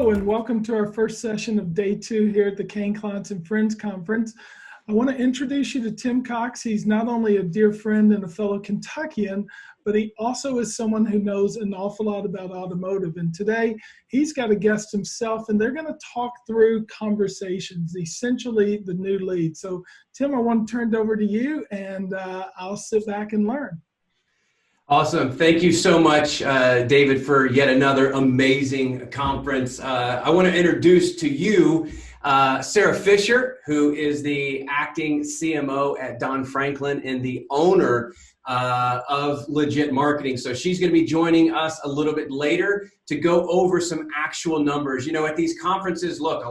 Hello, and welcome to our first session of day 2 here at the Kain Clients and Friends Conference. I want to introduce you to Tim Cox. He's not only a dear friend and a fellow Kentuckian, but he also is someone who knows an awful lot about automotive. And today, he's got a guest himself, and they're going to talk through conversations, essentially the new lead. So, Tim, I want to turn it over to you, and I'll sit back and learn. Awesome. Thank you so much, David, for yet another amazing conference. I want to introduce to you Sarah Fisher, who is the acting CMO at Don Franklin and the owner of Legit Marketing. So she's going to be joining us a little bit later to go over some actual numbers. You know, at these conferences, look,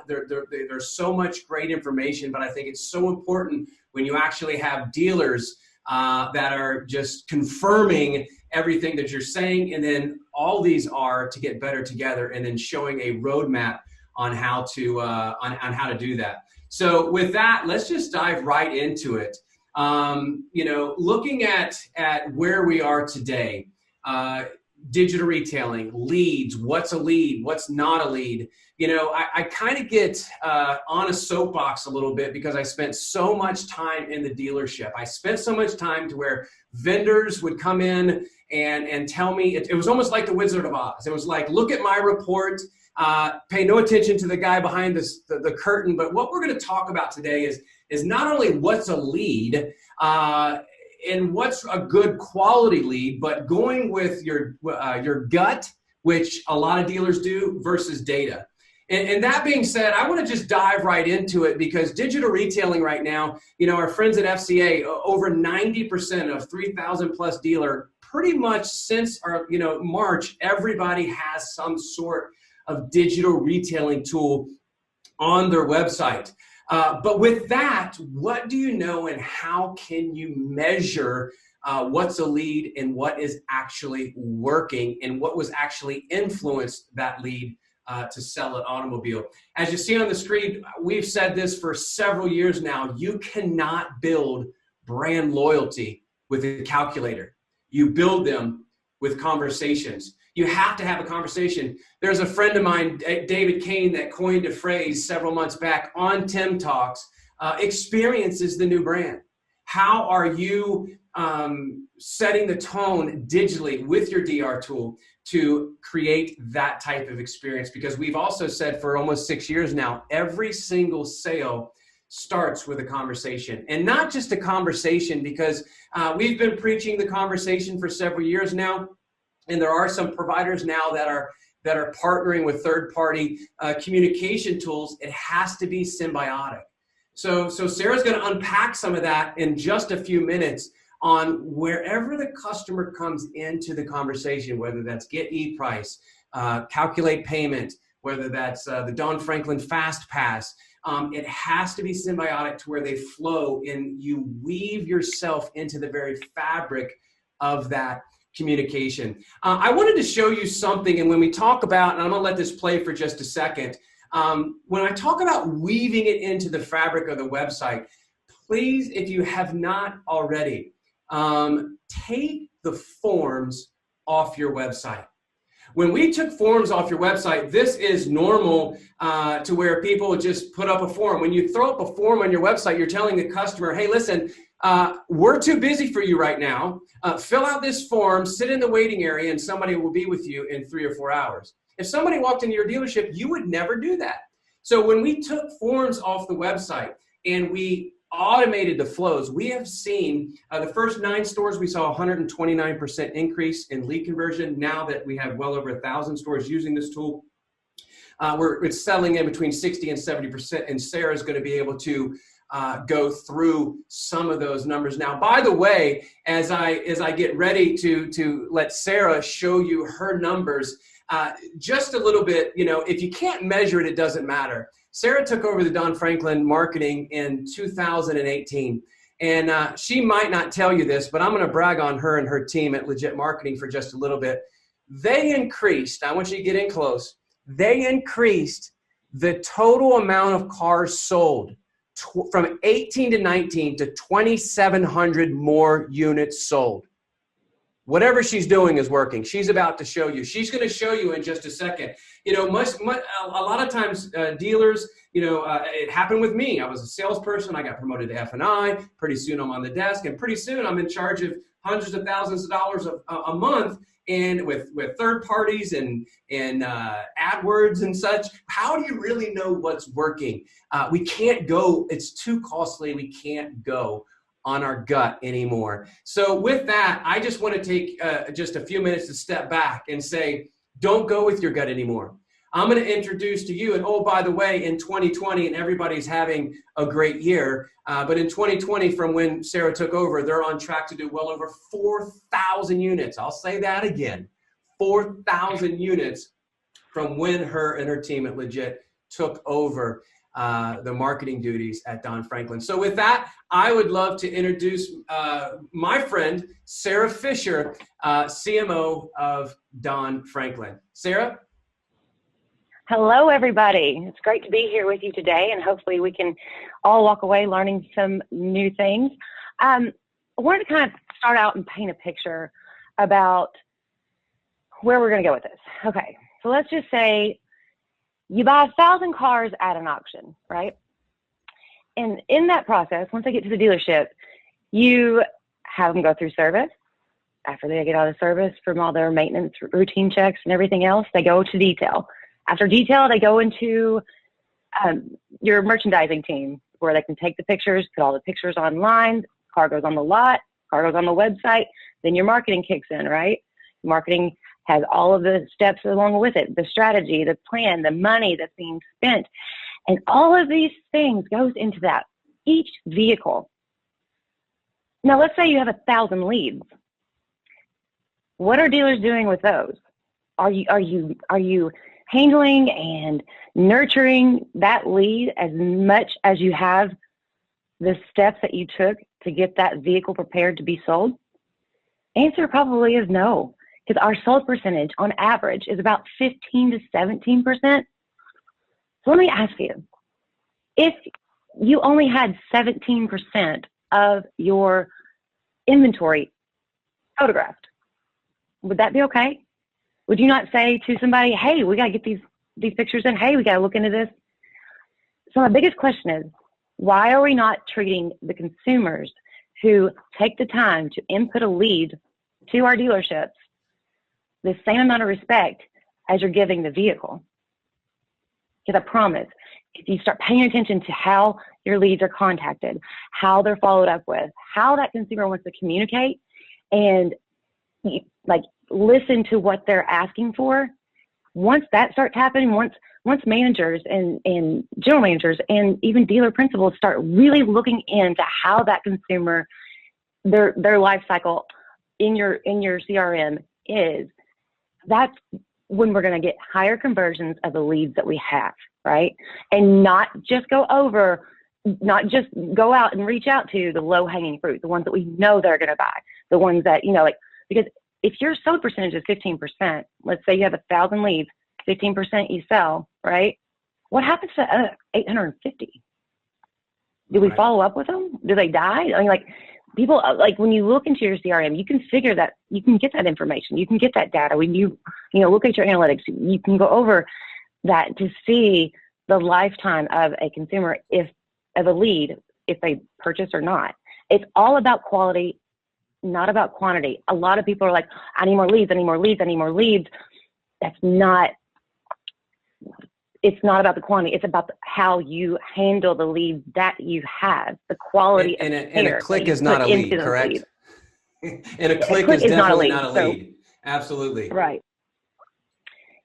there's so much great information, but I think it's so important when you actually have dealers that are just confirming everything that you're saying, and then all these are to get better together, and then showing a roadmap on how to do that. So with that, let's just dive right into it. You know, looking at where we are today, digital retailing, leads, what's a lead, what's not a lead. You know, I kind of get on a soapbox a little bit because I spent so much time in the dealership. I spent so much time to where vendors would come in and tell me, it was almost like the Wizard of Oz. It was like, look at my report, pay no attention to the guy behind the curtain. But what we're going to talk about today is not only what's a lead, and what's a good quality lead, but going with your gut, which a lot of dealers do, versus data. And that being said, I want to just dive right into it because digital retailing right now, you know, our friends at FCA, over 90% of 3,000 plus dealer, pretty much since our, you know, March, everybody has some sort of digital retailing tool on their website. But with that, what do you know and how can you measure what's a lead and what is actually working and what was actually influenced that lead to sell an automobile? As you see on the screen, we've said this for several years now, you cannot build brand loyalty with a calculator. You build them with conversations. You have to have a conversation. There's a friend of mine, David Kain, that coined a phrase several months back on Tim Talks, experience is the new brand. How are you setting the tone digitally with your DR tool to create that type of experience? Because we've also said for almost 6 years now, every single sale starts with a conversation, and not just a conversation, because we've been preaching the conversation for several years now. And there are some providers now that are partnering with third-party communication tools. It has to be symbiotic. So Sarah's going to unpack some of that in just a few minutes on wherever the customer comes into the conversation, whether that's get e-price, calculate payment, whether that's the Don Franklin Fast Pass. It has to be symbiotic to where they flow and you weave yourself into the very fabric of that communication. I wanted to show you something, and when we talk about, and I'm going to let this play for just a second, when I talk about weaving it into the fabric of the website, please, if you have not already, take the forms off your website. When we took forms off your website, this is normal to where people just put up a form. When you throw up a form on your website, you're telling the customer, hey, listen, we're too busy for you right now. Fill out this form, sit in the waiting area, and somebody will be with you in 3 or 4 hours. If somebody walked into your dealership, you would never do that. So when we took forms off the website and we automated the flows, we have seen the first 9 stores, we saw 129% increase in lead conversion. Now that we have well over 1,000 stores using this tool, it's settling in between 60 and 70%, and Sarah's going to be able to go through some of those numbers. Now, by the way, as I get ready to let Sarah show you her numbers, just a little bit, you know, if you can't measure it, it doesn't matter. Sarah took over the Don Franklin marketing in 2018, and she might not tell you this, but I'm going to brag on her and her team at Legit Marketing for just a little bit. They increased, I want you to get in close, they increased the total amount of cars sold from 18 to 19 to 2,700 more units sold. Whatever she's doing is working. She's about to show you. She's going to show you in just a second. You know, a lot of times dealers, it happened with me. I was a salesperson. I got promoted to F&I. Pretty soon I'm on the desk, and pretty soon I'm in charge of hundreds of thousands of dollars a month, and with third parties and AdWords and such. How do you really know what's working? We can't go. It's too costly. We can't go on our gut anymore. So with that, I just want to take just a few minutes to step back and say, don't go with your gut anymore. I'm going to introduce to you, and oh, by the way, in 2020, and everybody's having a great year, but in 2020, from when Sarah took over, they're on track to do well over 4,000 units. I'll say that again, 4,000 units from when her and her team at Legit took over the marketing duties at Don Franklin. So with that, I would love to introduce my friend, Sarah Fisher, CMO of Don Franklin. Sarah? Hello, everybody. It's great to be here with you today, and hopefully we can all walk away learning some new things. I wanted to kind of start out and paint a picture about where we're going to go with this. Okay, so let's just say you buy 1,000 cars at an auction, right? And in that process, once they get to the dealership, you have them go through service. After they get out of service from all their maintenance routine checks and everything else, they go to detail. After detail, they go into your merchandising team, where they can take the pictures, put all the pictures online, car goes on the lot, car goes on the website, then your marketing kicks in, right? Marketing has all of the steps along with it, the strategy, the plan, the money that's being spent. And all of these things goes into that, each vehicle. Now, let's say you have 1,000 leads. What are dealers doing with those? Are you handling and nurturing that lead as much as you have the steps that you took to get that vehicle prepared to be sold? Answer probably is no, because our sold percentage on average is about 15 to 17%. So let me ask you, if you only had 17% of your inventory photographed, would that be okay? Would you not say to somebody, hey, we got to get these pictures in. Hey, we got to look into this. So my biggest question is, why are we not treating the consumers who take the time to input a lead to our dealerships the same amount of respect as you're giving the vehicle? Because I promise, if you start paying attention to how your leads are contacted, how they're followed up with, how that consumer wants to communicate, and listen to what they're asking for, once that starts happening, once managers and general managers and even dealer principals start really looking into how that consumer, their life cycle in your CRM is, that's when we're going to get higher conversions of the leads that we have, right? And not just go out and reach out to the low-hanging fruit, the ones that we know they're going to buy, the ones that, because if your sold percentage is 15%, let's say you have 1,000 leads, 15% you sell, right? What happens to 850? Do we follow up with them? Do they die? I mean, people, when you look into your CRM, you can figure that, you can get that information, you can get that data. When you look at your analytics, you can go over that to see the lifetime of a consumer, of a lead, if they purchase or not. It's all about quality, not about quantity. A lot of people are like, I need more leads, I need more leads, I need more leads. It's not about the quantity. It's about how you handle the leads that you have, the quality and a click is not a lead, correct? And a click is definitely not a lead. Absolutely. Right.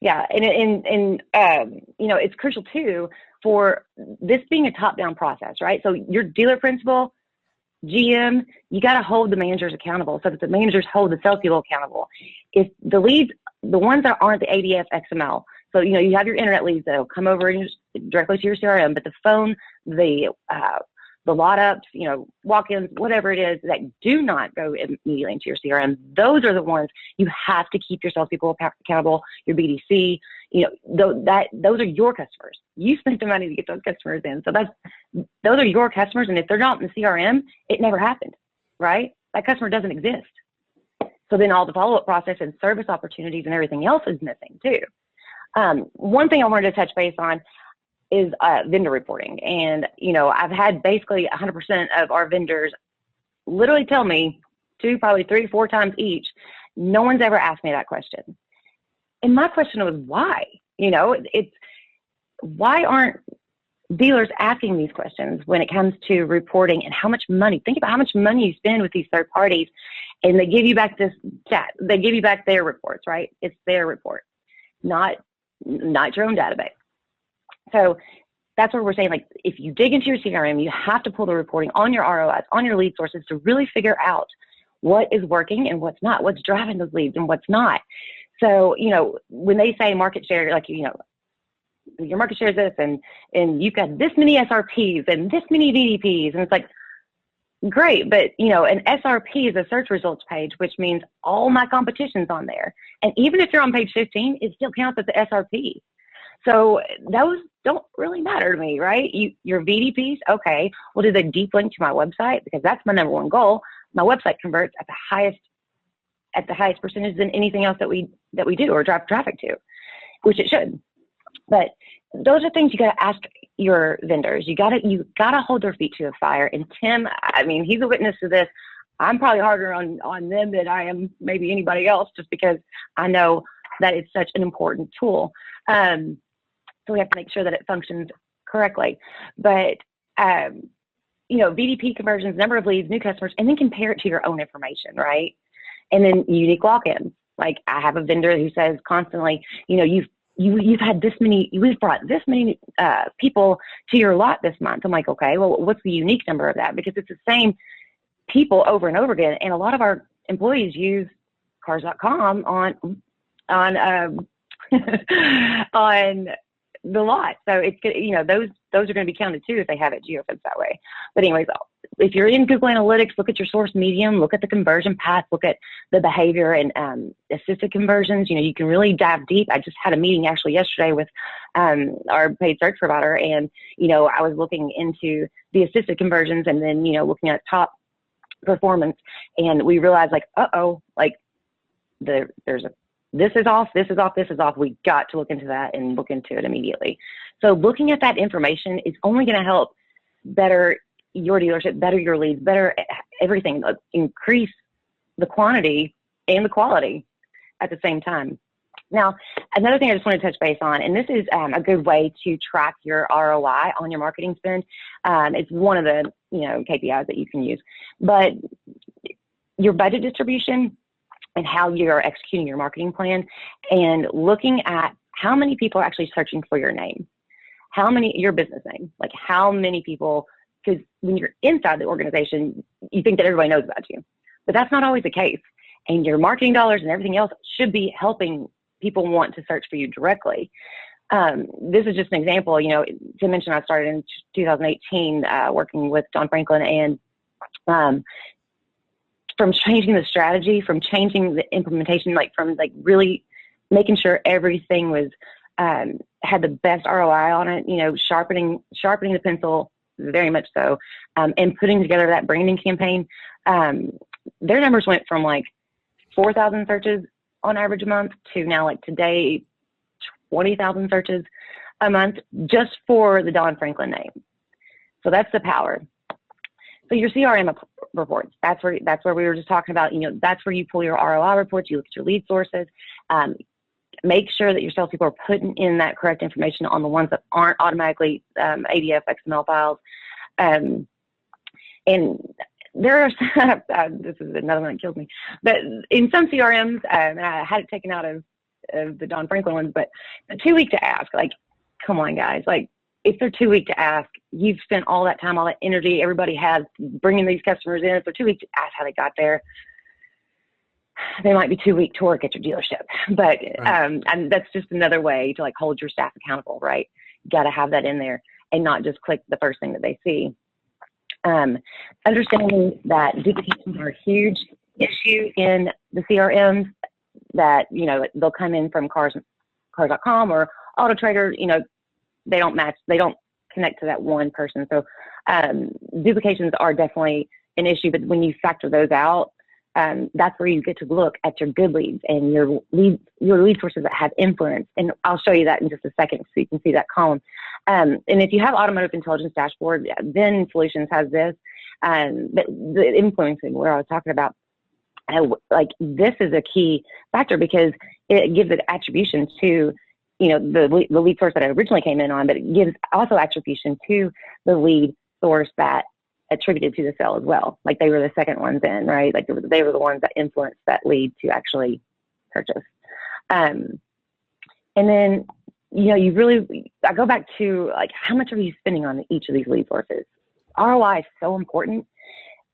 Yeah, and it's crucial too for this being a top-down process, right? So your dealer principal, GM, you got to hold the managers accountable so that the managers hold the salespeople accountable. If the leads, the ones that aren't the ADF XML, so you have your internet leads that'll come over directly to your CRM, but the phone, the lot ups, walk-ins, whatever it is that do not go immediately into your CRM, those are the ones you have to keep your salespeople accountable, your BDC. Those are your customers. You spent the money to get those customers in, so those are your customers. And if they're not in the CRM, it never happened, right? That customer doesn't exist. So then all the follow-up process and service opportunities and everything else is missing too. One thing I wanted to touch base on is vendor reporting. And, I've had basically 100% of our vendors literally tell me 2, probably 3, 4 times each, no one's ever asked me that question. And my question was, why? Why aren't dealers asking these questions when it comes to reporting and how much money? Think about how much money you spend with these third parties, and they give you back this chat. They give you back their reports, right? It's their report, not your own database. So that's where we're saying, like, if you dig into your CRM, you have to pull the reporting on your ROIs, on your lead sources to really figure out what is working and what's not, what's driving those leads and what's not. So, when they say market share, like, your market share is this, and you've got this many SRPs and this many VDPs, and it's like, great, but an SRP is a search results page, which means all my competition's on there. And even if you're on page 15, it still counts as the SRP. So those don't really matter to me, right? Your VDPs, okay. Well, do they deep link to my website? Because that's my number one goal. My website converts at the highest percentage than anything else that we do or drive traffic to, which it should. But those are things you got to ask your vendors. You got to hold their feet to the fire. And Tim, he's a witness to this. I'm probably harder on them than I am maybe anybody else, just because I know that it's such an important tool. So we have to make sure that it functions correctly. But, VDP conversions, number of leads, new customers, and then compare it to your own information, right? And then unique walk-ins. Like, I have a vendor who says constantly, you've had this many, we've brought this many people to your lot this month. I'm like, okay, well, what's the unique number of that? Because it's the same people over and over again. And a lot of our employees use cars.com on on the lot. So it's good, those are going to be counted too if they have it geofenced that way. But anyways, if you're in Google Analytics, look at your source medium, look at the conversion path, look at the behavior and assisted conversions. You can really dive deep. I just had a meeting actually yesterday with our paid search provider, and I was looking into the assisted conversions and then looking at top performance, and we realized, like, this is off, this is off, this is off. We got to look into that and look into it immediately. So looking at that information is only going to help better your dealership, better your leads, better everything, increase the quantity and the quality at the same time. Now, another thing I just want to touch base on, and this is a good way to track your ROI on your marketing spend. It's one of the KPIs that you can use, but your budget distribution and how you're executing your marketing plan, and looking at how many people are actually searching for your name, your business name, like how many people, because when you're inside the organization, you think that everybody knows about you, but that's not always the case. And your marketing dollars and everything else should be helping people want to search for you directly. This is just an example. To mention, I started in 2018 working with Don Franklin, and from changing the strategy, from changing the implementation, from really making sure everything was had the best ROI on it, sharpening the pencil very much so, and putting together that branding campaign. Their numbers went from 4,000 searches on average a month to now, today, 20,000 searches a month just for the Don Franklin name. So that's the power. So your CRM reports, that's where we were just talking about, that's where you pull your ROI reports, you look at your lead sources, make sure that your salespeople are putting in that correct information on the ones that aren't automatically ADF XML files. And there are, this is another one that kills me, but in some CRMs, and I had it taken out of the Don Franklin ones, but too weak to ask, come on guys, if they're too weak to ask, you've spent all that time, all that energy everybody has bringing these customers in. If they're too weak to ask how they got there, they might be too weak to work at your dealership. But right. And that's just another way to hold your staff accountable, right? You got to have that in there and not just click the first thing that they see. Understanding that duplications are a huge issue in the CRMs, that they'll come in from cars.com or Auto Trader, they don't match, they don't connect to that one person. So duplications are definitely an issue, but when you factor those out, that's where you get to look at your good leads and your lead sources that have influence. And I'll show you that in just a second so you can see that column. And if you have Automotive Intelligence Dashboard, then Solutions has this. But the influencing, where I was talking about, like this is a key factor because it gives it attribution to, the lead source that I originally came in on, but it gives also attribution to the lead source that attributed to the sale as well. Like they were the second ones in, right? Like they were the ones that influenced that lead to actually purchase. And then, I go back to like, how much are you spending on each of these lead sources? ROI is so important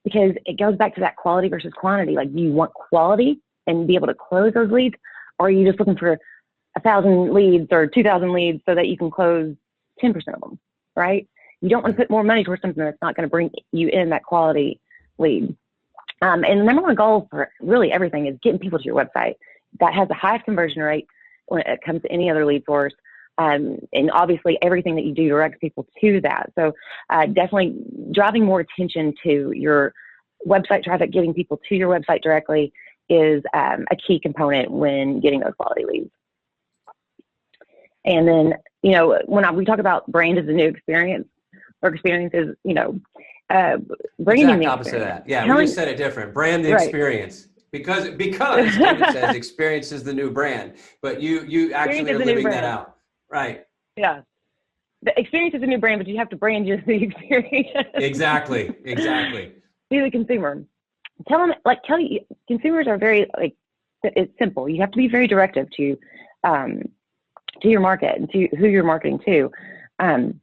because it goes back to that quality versus quantity. Like, do you want quality and be able to close those leads? Or are you just looking for 1,000 leads or 2,000 leads so that you can close 10% of them, right? You don't want to put more money towards something that's not going to bring you in that quality lead. And the number one goal for really everything is getting people to your website. That has the highest conversion rate when it comes to any other lead source. And obviously everything that you do directs people to that. So definitely driving more attention to your website traffic, getting people to your website directly is a key component when getting those quality leads. And then, when we talk about brand as a new experience, or experiences, bringing in the opposite of that. Yeah, Telling, we just said it different. Brand the experience. Because David says experience is the new brand, but you actually are living that out. Right. Yeah. The experience is a new brand, but you have to brand just the experience. Exactly. To the consumer. Consumers are very, it's simple. You have to be very directive to your market and to who you're marketing to. And,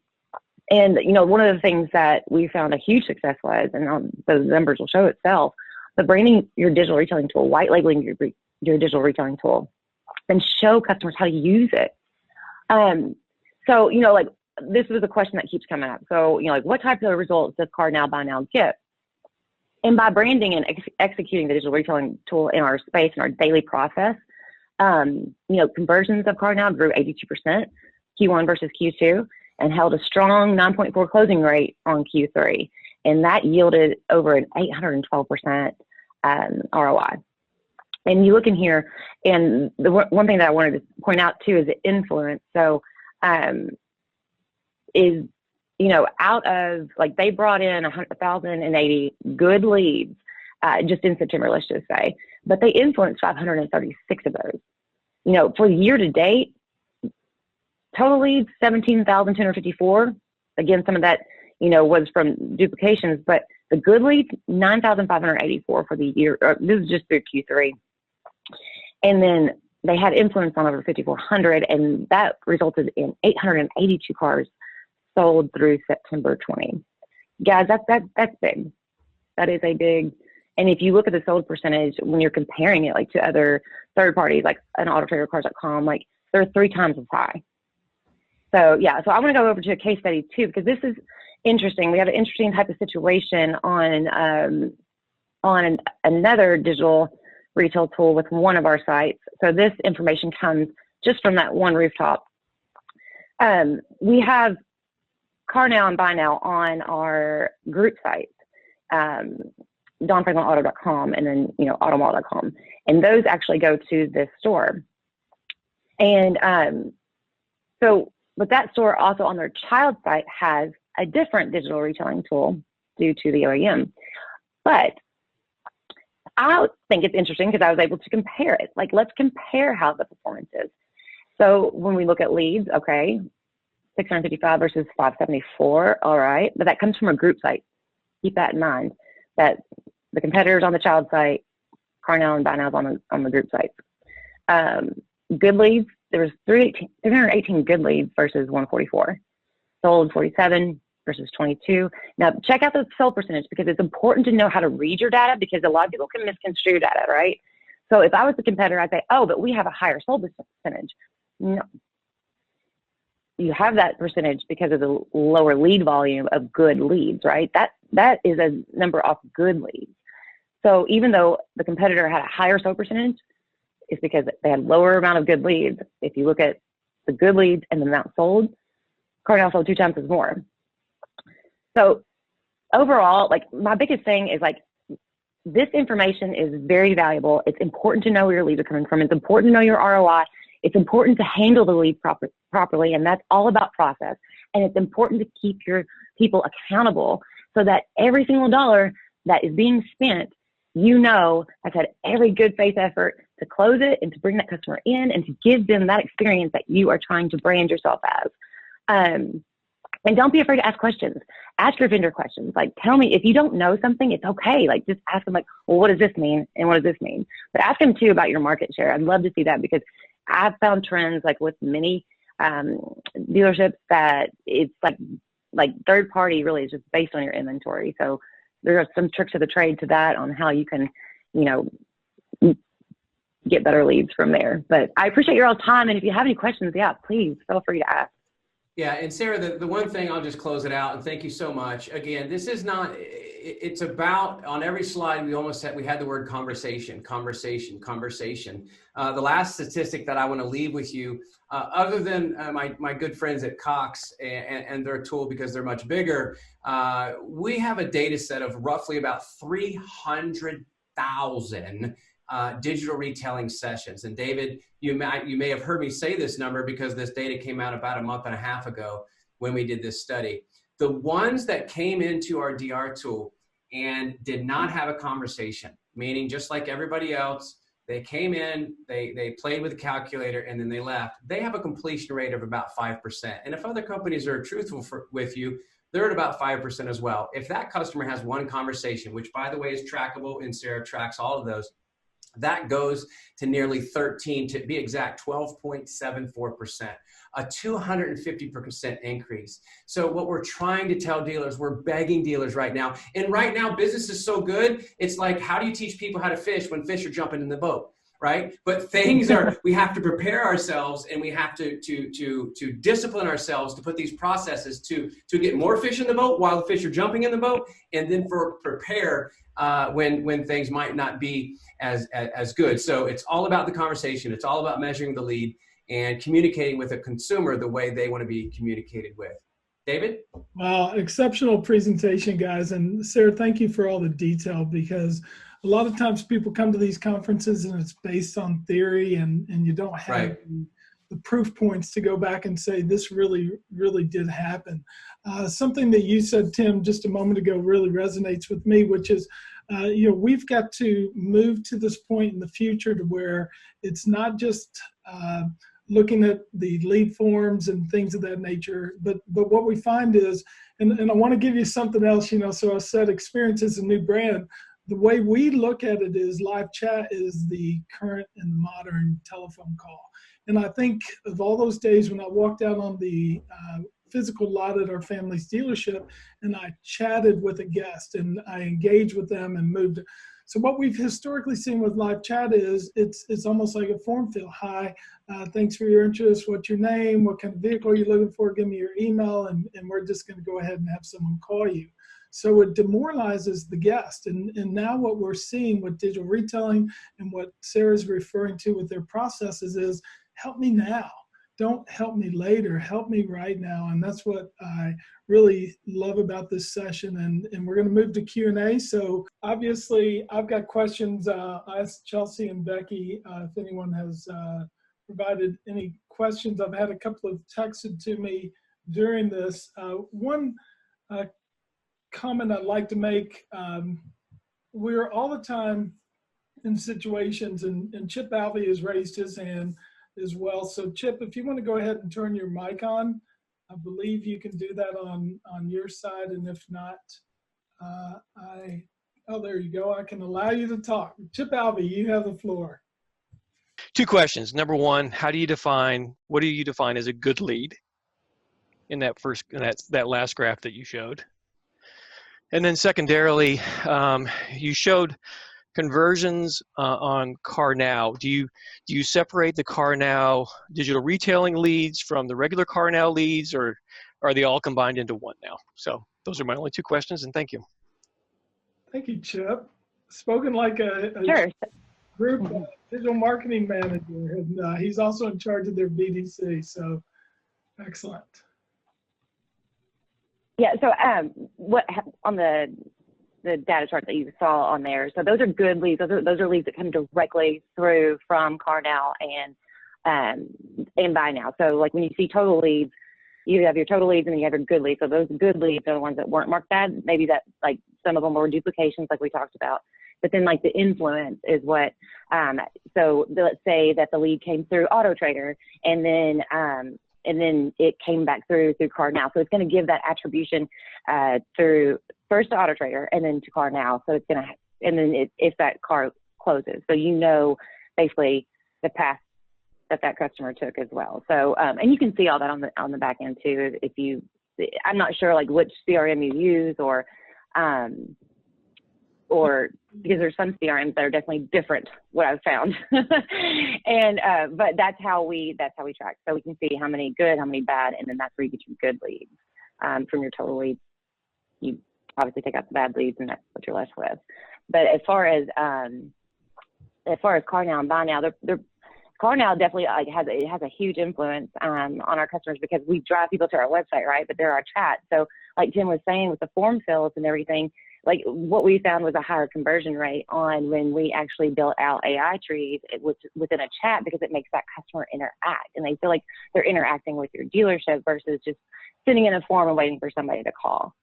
one of the things that we found a huge success was, and those numbers will show itself, but branding your digital retailing tool, white labeling your digital retailing tool, and show customers how to use it. So, this was a question that keeps coming up. So, what type of results does CarNow Buy Now get? And by branding and executing the digital retailing tool in our space and our daily process, conversions of CarNow grew 82% Q1 versus Q2 and held a strong 9.4 closing rate on Q3. And that yielded over an 812% ROI. And you look in here, and the one thing that I wanted to point out too is the influence. So, out of, they brought in 1,080 good leads just in September, let's just say, but they influenced 536 of those. For the year to date, total leads, 17,254. Again, some of that, was from duplications, but the good leads, 9,584 for the year. This is just through Q3. And then they had influence on over 5,400, and that resulted in 882 cars sold through September 20. Guys, that's big. That is a big. And if you look at the sold percentage, when you're comparing it to other third parties, like an autotradercars.com, they're 3 times as high. So yeah, so I want to go over to a case study too, because this is interesting. We have an interesting type of situation on another digital retail tool with one of our sites. So this information comes just from that one rooftop. We have CarNow and Buy Now on our group sites, DonFranklinAuto.com and then Automall.com, and those actually go to this store. And but that store also on their child site has a different digital retailing tool due to the OEM. But I think it's interesting because I was able to compare it. Let's compare how the performance is. So when we look at leads, okay, 655 versus 574, all right, but that comes from a group site. Keep that in mind, that the competitors on the child site, CarNow and Buy Now on the group site. Good leads, there was 318 good leads versus 144. Sold 47 versus 22. Now check out the sold percentage, because it's important to know how to read your data, because a lot of people can misconstrue data, right? So if I was the competitor, I'd say, oh, but we have a higher sold percentage. No. You have that percentage because of the lower lead volume of good leads, right? That is a number off good leads. So even though the competitor had a higher sold percentage, it's because they had lower amount of good leads. If you look at the good leads and the amount sold, CarNow sold 2 times as more. So overall, my biggest thing is this information is very valuable. It's important to know where your leads are coming from. It's important to know your ROI. It's important to handle the lead properly, and that's all about process. And it's important to keep your people accountable so that every single dollar that is being spent, you know, has had every good faith effort to close it and to bring that customer in and to give them that experience that you are trying to brand yourself as. And don't be afraid to ask questions. Ask your vendor questions. Like, tell me if you don't know something, it's okay. Like, just ask them, like, well, what does this mean? And what does this mean? But ask them too about your market share. I'd love to see that, because I've found trends like with many dealerships that it's like third party really is just based on your inventory. So there are some tricks of the trade to that on how you can, you know, get better leads from there. But I appreciate your all time. And if you have any questions, yeah, please feel free to ask. Yeah, and Sarah, the one thing, I'll just close it out, and thank you so much. Again, this is not, it's about, on every slide, we had the word conversation. The last statistic that I want to leave with you, other than my good friends at Cox and their tool, because they're much bigger, we have a data set of roughly about 300,000 digital retailing sessions. And David, you may have heard me say this number because this data came out about a month and a half ago when we did this study. The ones that came into our DR tool and did not have a conversation, meaning just like everybody else, they came in, they played with the calculator, and then they left, they have a completion rate of about 5%. And if other companies are truthful with you, they're at about 5% as well. If that customer has one conversation, which by the way is trackable, and Sarah tracks all of those, that goes to nearly 13, to be exact, 12.74%, a 250% increase. So what we're trying to tell dealers, we're begging dealers right now, and right now business is so good, it's like, how do you teach people how to fish when fish are jumping in the boat, right? But things are, we have to prepare ourselves, and we have to discipline ourselves to put these processes to get more fish in the boat while the fish are jumping in the boat, and then prepare when things might not be as good. So it's all about the conversation. It's all about measuring the lead and communicating with a consumer the way they want to be communicated with. David? Wow, exceptional presentation, guys. And Sarah, thank you for all the detail, because a lot of times people come to these conferences and it's based on theory, and you don't have the proof points to go back and say, this really, really did happen. Something that you said, Tim, just a moment ago really resonates with me, which is, you know, we've got to move to this point in the future to where it's not just looking at the lead forms and things of that nature, but what we find is, and I want to give you something else, you know, so I said experience is a new brand. The way we look at it is live chat is the current and modern telephone call. And I think of all those days when I walked out on the physical lot at our family's dealership and I chatted with a guest and I engaged with them and moved. So what we've historically seen with live chat is it's almost like a form fill. Hi, thanks for your interest. What's your name? What kind of vehicle are you looking for? Give me your email, and we're just going to go ahead and have someone call you. So it demoralizes the guest. And now what we're seeing with digital retailing and what Sarah's referring to with their processes is, help me now. Don't help me later. Help me right now. And that's what I really love about this session. And we're going to move to Q&A. So obviously, I've got questions. I asked Chelsea and Becky if anyone has provided any questions. I've had a couple of texted to me during this. One comment I'd like to make, we're all the time in situations, and Chip Alvey has raised his hand as well. So Chip, if you want to go ahead and turn your mic on, I believe you can do that on your side. And if not, oh, there you go. I can allow you to talk. Chip Alvey, you have the floor. Two questions. Number one, what do you define as a good lead in that last graph that you showed? And then secondarily, you showed conversions on CarNow. Do you separate the CarNow digital retailing leads from the regular CarNow leads, or are they all combined into one now? So those are my only two questions, and thank you. Thank you, Chip. Spoken like a Sure. group digital marketing manager, and he's also in charge of their BDC. So excellent. Yeah. So what on the data chart that you saw on there. So those are good leads. Those are leads that come directly through from CarNow and Buy Now. So like when you see total leads, you have your total leads and then you have your good leads. So those good leads are the ones that weren't marked bad. Maybe that, like, some of them were duplications like we talked about. But then like the influence is what, so let's say that the lead came through AutoTrader and then it came back through CarNow. So it's going to give that attribution through first to AutoTrader and then to CarNow. So it's going to, and then if that car closes. So you know basically the path that customer took as well. So, and you can see all that on the back end too. If you, I'm not sure like which CRM you use or because there's some CRMs that are definitely different, what I've found. And, but that's how we track. So we can see how many good, how many bad, and then that's where you get your good leads. From your total leads, you obviously take out the bad leads and that's what you're left with. But as far as CarNow and Buy Now, CarNow definitely has a huge influence on our customers because we drive people to our website, right? But they're our chat. So like Tim was saying with the form fills and everything, like what we found was a higher conversion rate on when we actually built out AI trees within a chat because it makes that customer interact and they feel like they're interacting with your dealership versus just sitting in a form and waiting for somebody to call.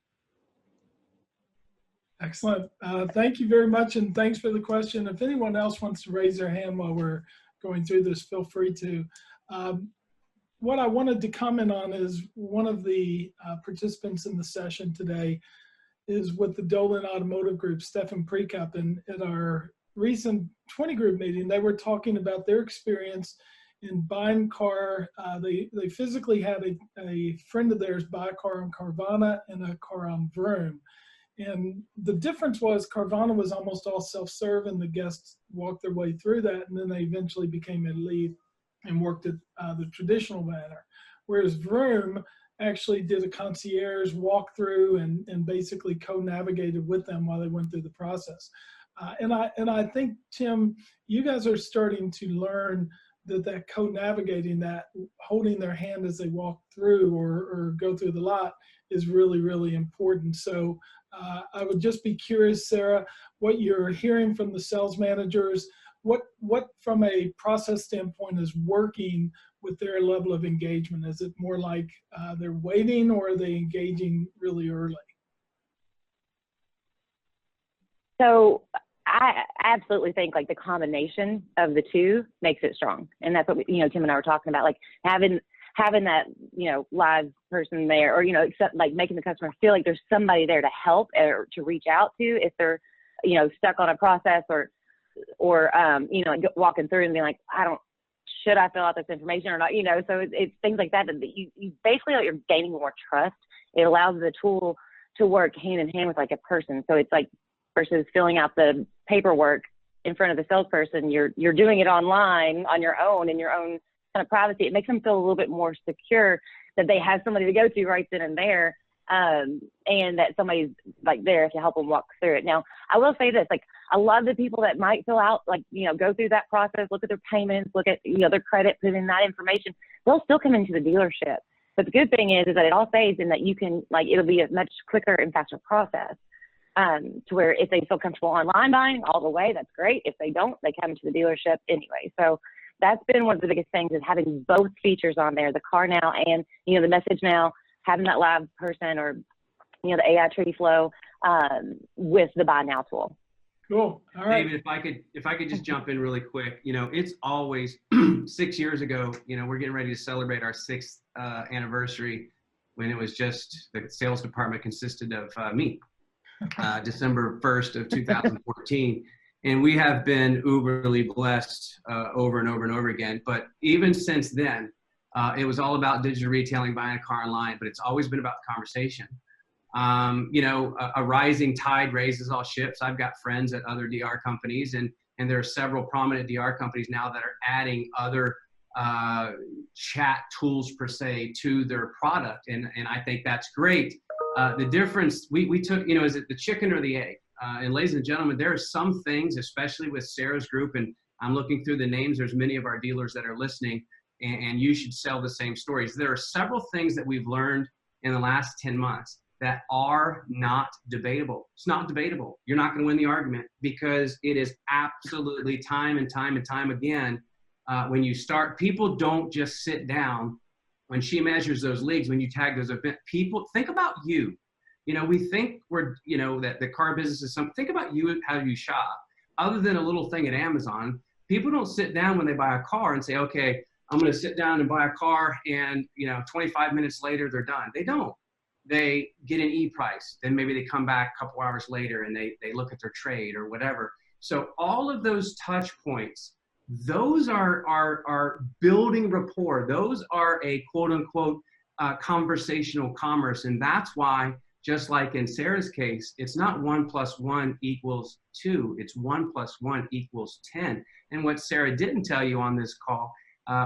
Excellent. Thank you very much, and thanks for the question. If anyone else wants to raise their hand while we're going through this, feel free to. What I wanted to comment on is one of the participants in the session today is with the Dolan Automotive Group, Stefan Prekup, and at our recent 20 group meeting, they were talking about their experience in buying car. They physically had a friend of theirs buy a car on Carvana and a car on Vroom. And the difference was Carvana was almost all self-serve and the guests walked their way through that, and then they eventually became a lead and worked at the traditional manner. Whereas Vroom actually did a concierge walkthrough and basically co-navigated with them while they went through the process. And I think, Tim, you guys are starting to learn that co-navigating, that holding their hand as they walk through or go through the lot is really, really important. So I would just be curious, Sarah, what you're hearing from the sales managers, what from a process standpoint is working with their level of engagement? Is it more like they're waiting or are they engaging really early? So I absolutely think like the combination of the two makes it strong. And that's what Tim and I were talking about, like having that, live person there or, except like making the customer feel like there's somebody there to help or to reach out to if they're, stuck on a process or like walking through and being like, should I fill out this information or not? So it's things like that you basically, you're gaining more trust. It allows the tool to work hand in hand with like a person. So it's like versus filling out the paperwork in front of the salesperson, you're doing it online on your own in your own kind of privacy. It makes them feel a little bit more secure that they have somebody to go to right then and there. And that somebody's like there to help them walk through it. Now, I will say this, like a lot of the people that might fill out, like, go through that process, look at their payments, look at, their credit, put in that information, they'll still come into the dealership. But the good thing is that it all saves and that you can, like, it'll be a much quicker and faster process. To where if they feel comfortable online buying all the way, that's great. If they don't, they come to the dealership anyway. So that's been one of the biggest things is having both features on there, the CarNow and, the message now, having that live person or, the AI tree flow with the Buy Now tool. Cool. All right. David, if I could just jump in really quick, it's always 6 years ago, we're getting ready to celebrate our 6th anniversary when it was just the sales department consisted of me. December 1st of 2014. And we have been uberly blessed over and over and over again. But even since then, it was all about digital retailing, buying a car online, but it's always been about the conversation. A rising tide raises all ships. I've got friends at other DR companies, and there are several prominent DR companies now that are adding other chat tools per se to their product. And I think that's great. The difference we took, is it the chicken or the egg? And ladies and gentlemen, there are some things, especially with Sarah's group, and I'm looking through the names, there's many of our dealers that are listening, and you should sell the same stories. There are several things that we've learned in the last 10 months that are not debatable. It's not debatable. You're not going to win the argument because it is absolutely time and time and time again. When you start, people don't just sit down. When she measures those leagues, when you tag those events, people think about you. We think that the car business is something. Think about you, how you shop. Other than a little thing at Amazon, people don't sit down when they buy a car and say, okay, I'm going to sit down and buy a car, and 25 minutes later they're done. They don't. They get an e-price, then maybe they come back a couple hours later and they look at their trade or whatever. So all of those touch points, those are building rapport. Those are a quote unquote conversational commerce, and that's why, just like in Sarah's case, it's not 1 + 1 = 2. It's 1 + 1 = 10. And what Sarah didn't tell you on this call,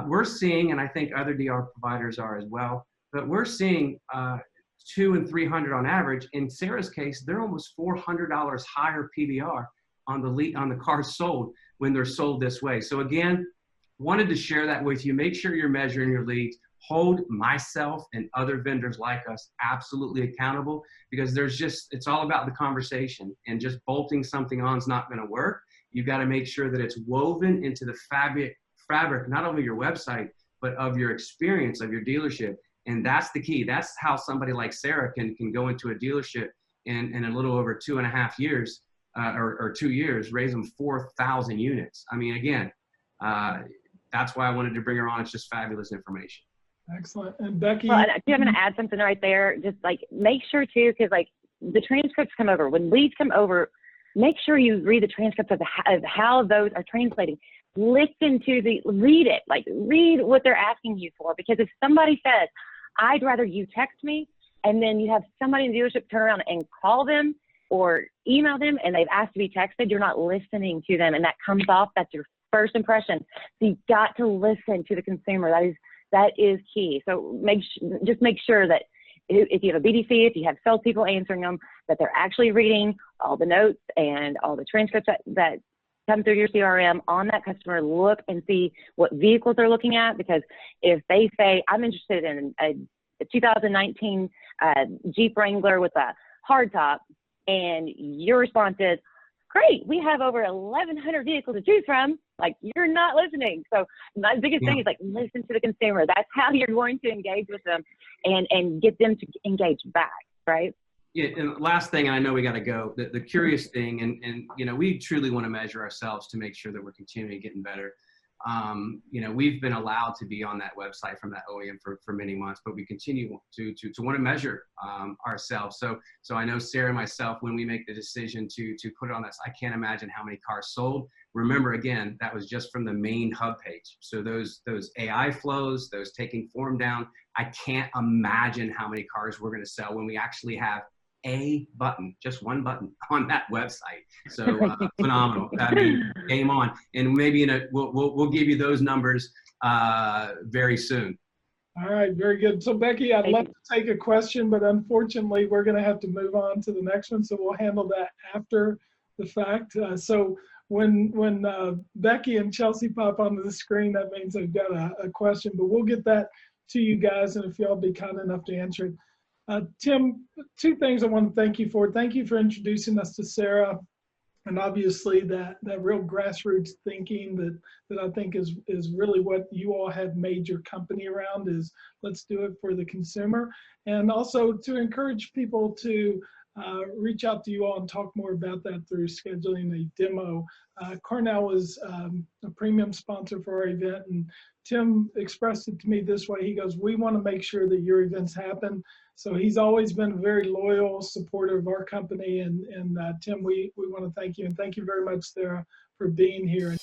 we're seeing, and I think other DR providers are as well, but we're seeing 200 and 300 on average. In Sarah's case, they're almost $400 higher PVR on the cars sold when they're sold this way. So again, wanted to share that with you. Make sure you're measuring your leads. Hold myself and other vendors like us absolutely accountable, because it's all about the conversation, and just bolting something on is not going to work. You've got to make sure that it's woven into the fabric, not only your website, but of your experience, of your dealership. And that's the key. That's how somebody like Sarah can go into a dealership in a little over 2.5 years, or 2 years, raise them 4,000 units. I mean, again, that's why I wanted to bring her on. It's just fabulous information. Excellent. And Becky? Well, I'm going to add something right there. Just like make sure too, because like the transcripts come over. When leads come over, make sure you read the transcripts of how those are translating. Listen to read it, like read what they're asking you for. Because if somebody says, I'd rather you text me, and then you have somebody in the dealership turn around and call them or email them and they've asked to be texted, you're not listening to them. And that comes off, that's your first impression. So you've got to listen to the consumer. That is key. So just make sure that if you have a BDC, if you have salespeople answering them, that they're actually reading all the notes and all the transcripts that come through your CRM on that customer. Look and see what vehicles they're looking at, because if they say, I'm interested in a 2019 Jeep Wrangler with a hardtop, and your response is, great, we have over 1,100 vehicles to choose from, like, you're not listening. So my biggest thing is, like, listen to the consumer. That's how you're going to engage with them and get them to engage back, right? Yeah, and last thing, and I know we got to go, the curious thing, and we truly want to measure ourselves to make sure that we're continuing getting better. We've been allowed to be on that website from that OEM for many months, but we continue to want to measure ourselves. So I know Sarah and myself, when we make the decision to put it on this, I can't imagine how many cars sold. Remember, again, that was just from the main hub page. So those AI flows, those taking form down, I can't imagine how many cars we're going to sell when we actually have a button, just one button on that website. So phenomenal. I mean, game on. And maybe we'll give you those numbers very soon. All right, very good. So Becky, I'd love to take a question, but unfortunately we're going to have to move on to the next one. So we'll handle that after the fact. So when Becky and Chelsea pop onto the screen, that means they've got a question, but we'll get that to you guys. And if y'all be kind enough to answer it. Tim, two things I want to thank you for. Thank you for introducing us to Sarah, and obviously that real grassroots thinking that I think is really what you all have made your company around, is let's do it for the consumer. And also to encourage people to reach out to you all and talk more about that through scheduling a demo. CarNow is a premium sponsor for our event, and Tim expressed it to me this way. He goes, we want to make sure that your events happen. So he's always been a very loyal supporter of our company. And Tim, we want to thank you. And thank you very much, Sarah, for being here.